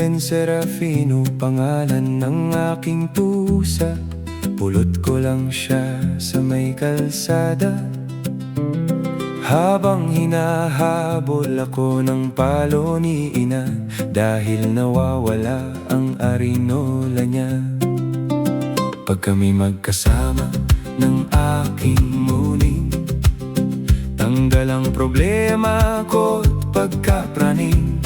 Ruben Serafino, pangalan ng aking pusa. Pulot ko lang siya sa may kalsada, habang hinahabol ako ng palo ni ina, dahil nawawala ang arinola niya. Pag kami magkasama ng aking muning, tanggal ang problema ko't pagkapraning.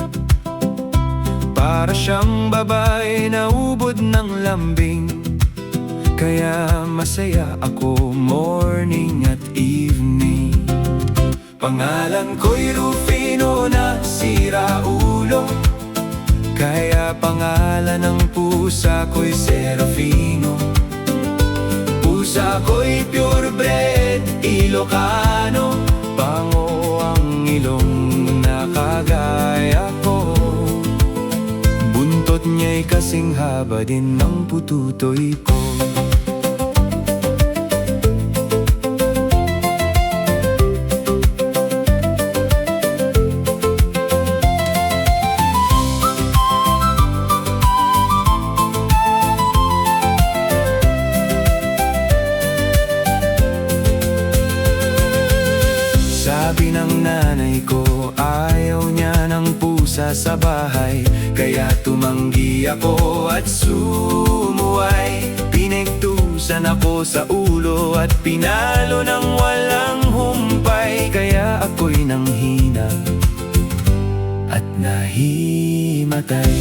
Para siyang babae na ubod ng lambing, kaya masaya ako morning at evening. Pangalan ko'y Rufino na siraulo, kaya pangalan ng pusa ko'y Serafino. Pusa ko'y purebred Ilocano, bango ang ilong na kagaya ko. Buntot niya'y kasing haba din ng pututoy ko. Sabi ng nanay ko, ayaw niya ng pusa sa bahay, kaya tumanggi ako at sumuway. Pinagtusan ako sa ulo at pinalo ng walang humpay, kaya ako'y nanghina at nahimatay.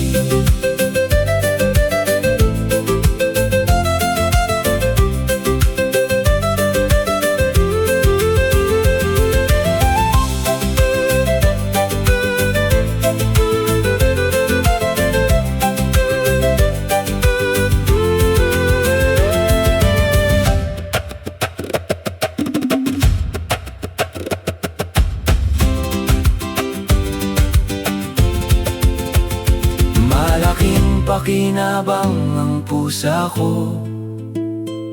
Pakinabang ang pusa ko,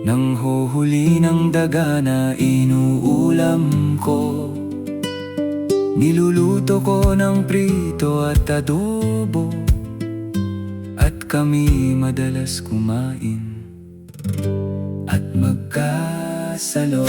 nang huhuli ng daga na inuulam ko. Niluluto ko ng prito at adobo, at kami madalas kumain at magkasalo.